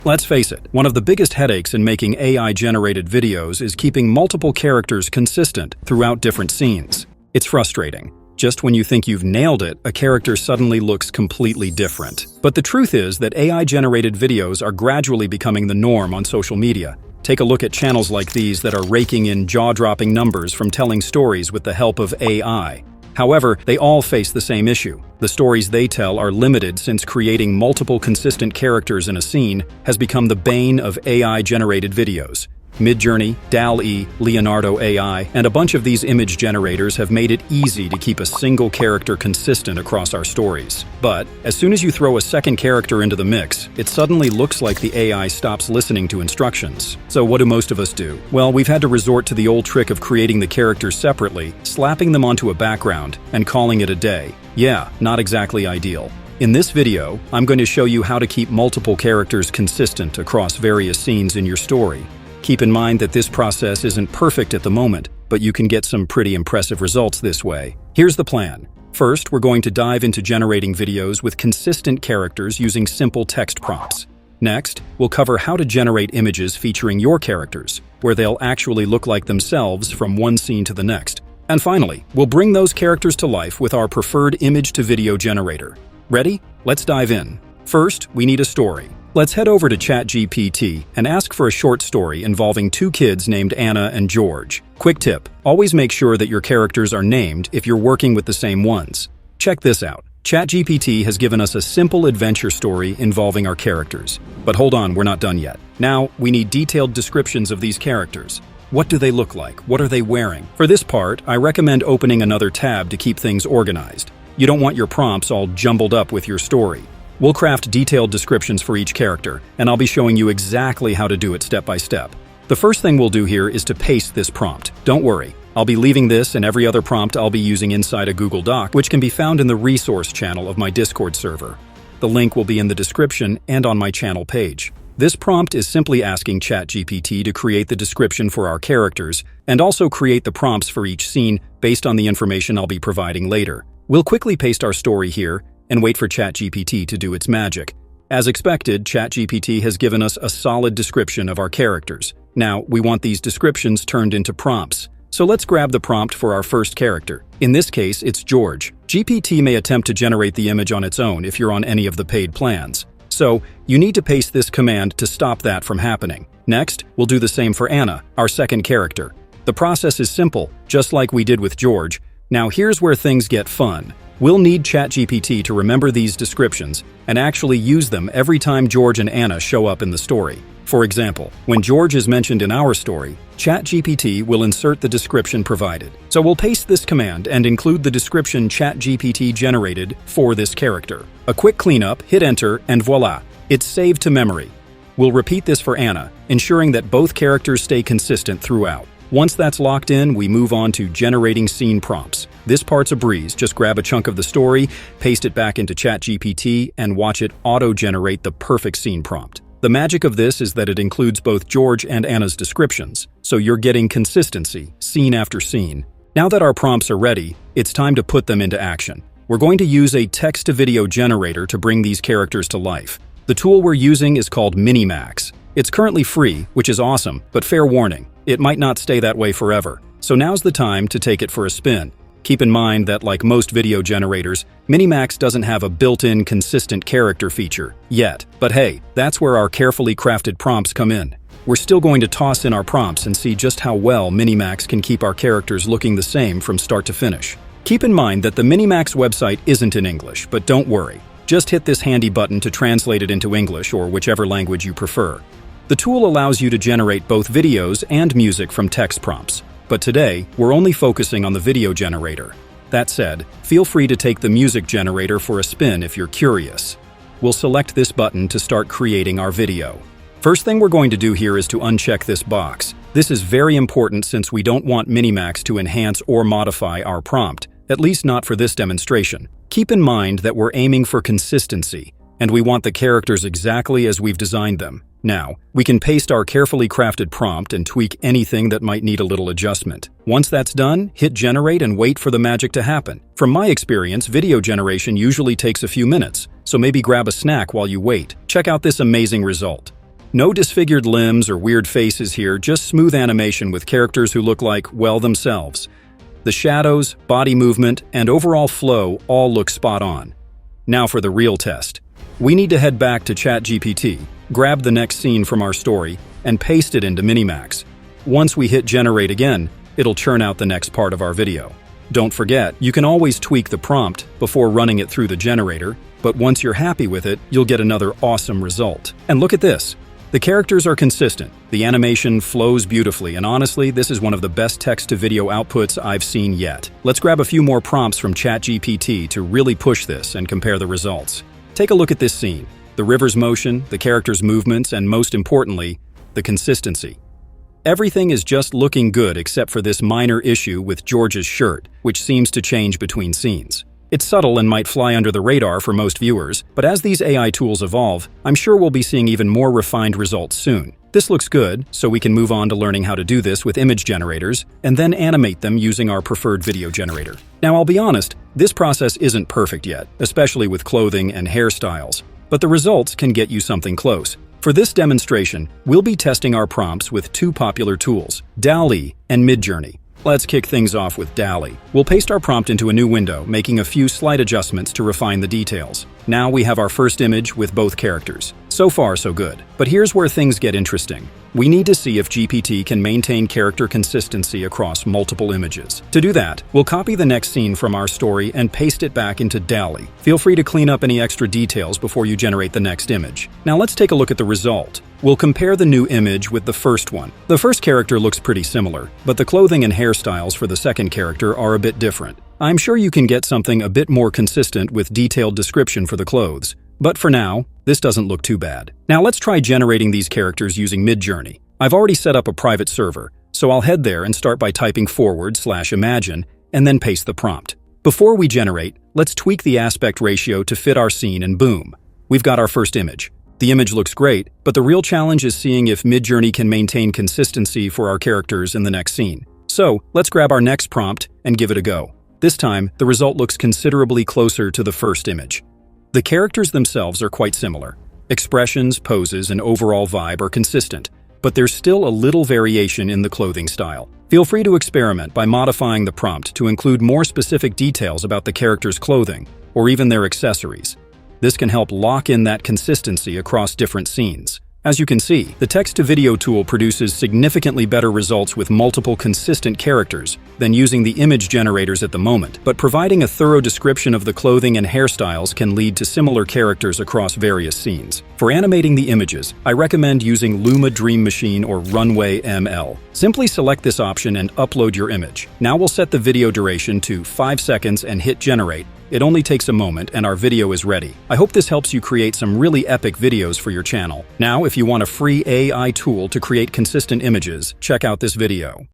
Let's face it, one of the biggest headaches in making AI-generated videos is keeping multiple characters consistent throughout different scenes. It's frustrating. Just when you think you've nailed it, a character suddenly looks completely different. But the truth is that AI-generated videos are gradually becoming the norm on social media. Take a look at channels like these that are raking in jaw-dropping numbers from telling stories with the help of AI. However, they all face the same issue. The stories they tell are limited since creating multiple consistent characters in a scene has become the bane of AI-generated videos. Midjourney, DALL-E, Leonardo AI, and a bunch of these image generators have made it easy to keep a single character consistent across our stories. But as soon as you throw a second character into the mix, it suddenly looks like the AI stops listening to instructions. So what do most of us do? Well, we've had to resort to the old trick of creating the characters separately, slapping them onto a background, and calling it a day. Yeah, not exactly ideal. In this video, I'm going to show you how to keep multiple characters consistent across various scenes in your story. Keep in mind that this process isn't perfect at the moment, but you can get some pretty impressive results this way. Here's the plan. First, we're going to dive into generating videos with consistent characters using simple text prompts. Next, we'll cover how to generate images featuring your characters, where they'll actually look like themselves from one scene to the next. And finally, we'll bring those characters to life with our preferred image-to-video generator. Ready? Let's dive in. First, we need a story. Let's head over to ChatGPT and ask for a short story involving two kids named Anna and George. Quick tip, always make sure that your characters are named if you're working with the same ones. Check this out. ChatGPT has given us a simple adventure story involving our characters. But hold on, we're not done yet. Now, we need detailed descriptions of these characters. What do they look like? What are they wearing? For this part, I recommend opening another tab to keep things organized. You don't want your prompts all jumbled up with your story. We'll craft detailed descriptions for each character, and I'll be showing you exactly how to do it step by step. The first thing we'll do here is to paste this prompt. Don't worry, I'll be leaving this and every other prompt I'll be using inside a Google Doc, which can be found in the resource channel of my Discord server. The link will be in the description and on my channel page. This prompt is simply asking ChatGPT to create the description for our characters, and also create the prompts for each scene based on the information I'll be providing later. We'll quickly paste our story here, and wait for ChatGPT to do its magic. As expected, ChatGPT has given us a solid description of our characters. Now, we want these descriptions turned into prompts. So let's grab the prompt for our first character. In this case, it's George. GPT may attempt to generate the image on its own if you're on any of the paid plans. So, you need to paste this command to stop that from happening. Next, we'll do the same for Anna, our second character. The process is simple, just like we did with George. Now here's where things get fun. We'll need ChatGPT to remember these descriptions and actually use them every time George and Anna show up in the story. For example, when George is mentioned in our story, ChatGPT will insert the description provided. So we'll paste this command and include the description ChatGPT generated for this character. A quick cleanup, hit enter, and voila, it's saved to memory. We'll repeat this for Anna, ensuring that both characters stay consistent throughout. Once that's locked in, we move on to generating scene prompts. This part's a breeze. Just grab a chunk of the story, paste it back into ChatGPT, and watch it auto-generate the perfect scene prompt. The magic of this is that it includes both George and Anna's descriptions, so you're getting consistency, scene after scene. Now that our prompts are ready, it's time to put them into action. We're going to use a text-to-video generator to bring these characters to life. The tool we're using is called Minimax. It's currently free, which is awesome, but fair warning, it might not stay that way forever. So now's the time to take it for a spin. Keep in mind that, like most video generators, Minimax doesn't have a built-in consistent character feature yet. But hey, that's where our carefully crafted prompts come in. We're still going to toss in our prompts and see just how well Minimax can keep our characters looking the same from start to finish. Keep in mind that the Minimax website isn't in English, but don't worry. Just hit this handy button to translate it into English or whichever language you prefer. The tool allows you to generate both videos and music from text prompts, but today, we're only focusing on the video generator. That said, feel free to take the music generator for a spin if you're curious. We'll select this button to start creating our video. First thing we're going to do here is to uncheck this box. This is very important since we don't want Minimax to enhance or modify our prompt, at least not for this demonstration. Keep in mind that we're aiming for consistency, and we want the characters exactly as we've designed them. Now, we can paste our carefully crafted prompt and tweak anything that might need a little adjustment. Once that's done, hit generate and wait for the magic to happen. From my experience, video generation usually takes a few minutes, so maybe grab a snack while you wait. Check out this amazing result. No disfigured limbs or weird faces here, just smooth animation with characters who look like, well, themselves. The shadows, body movement, and overall flow all look spot on. Now for the real test. We need to head back to ChatGPT, grab the next scene from our story, and paste it into Minimax. Once we hit generate again, it'll churn out the next part of our video. Don't forget, you can always tweak the prompt before running it through the generator, but once you're happy with it, you'll get another awesome result. And look at this. The characters are consistent, the animation flows beautifully, and honestly, this is one of the best text-to-video outputs I've seen yet. Let's grab a few more prompts from ChatGPT to really push this and compare the results. Take a look at this scene. The river's motion, the characters' movements, and most importantly, the consistency. Everything is just looking good except for this minor issue with George's shirt, which seems to change between scenes. It's subtle and might fly under the radar for most viewers, but as these AI tools evolve, I'm sure we'll be seeing even more refined results soon. This looks good, so we can move on to learning how to do this with image generators, and then animate them using our preferred video generator. Now, I'll be honest, this process isn't perfect yet, especially with clothing and hairstyles, but the results can get you something close. For this demonstration, we'll be testing our prompts with two popular tools, DALL-E and Midjourney. Let's kick things off with DALL-E. We'll paste our prompt into a new window, making a few slight adjustments to refine the details. Now we have our first image with both characters. So far, so good. But here's where things get interesting. We need to see if GPT can maintain character consistency across multiple images. To do that, we'll copy the next scene from our story and paste it back into DALL-E. Feel free to clean up any extra details before you generate the next image. Now let's take a look at the result. We'll compare the new image with the first one. The first character looks pretty similar, but the clothing and hairstyles for the second character are a bit different. I'm sure you can get something a bit more consistent with detailed description for the clothes. But for now, this doesn't look too bad. Now let's try generating these characters using Midjourney. I've already set up a private server, so I'll head there and start by typing /imagine and then paste the prompt. Before we generate, let's tweak the aspect ratio to fit our scene and boom, we've got our first image. The image looks great, but the real challenge is seeing if Midjourney can maintain consistency for our characters in the next scene. So let's grab our next prompt and give it a go. This time, the result looks considerably closer to the first image. The characters themselves are quite similar. Expressions, poses, and overall vibe are consistent, but there's still a little variation in the clothing style. Feel free to experiment by modifying the prompt to include more specific details about the character's clothing, or even their accessories. This can help lock in that consistency across different scenes. As you can see, the text-to-video tool produces significantly better results with multiple consistent characters than using the image generators at the moment, but providing a thorough description of the clothing and hairstyles can lead to similar characters across various scenes. For animating the images, I recommend using Luma Dream Machine or Runway ML. Simply select this option and upload your image. Now we'll set the video duration to 5 seconds and hit generate. It only takes a moment and our video is ready. I hope this helps you create some really epic videos for your channel. Now, if you want a free AI tool to create consistent images, check out this video.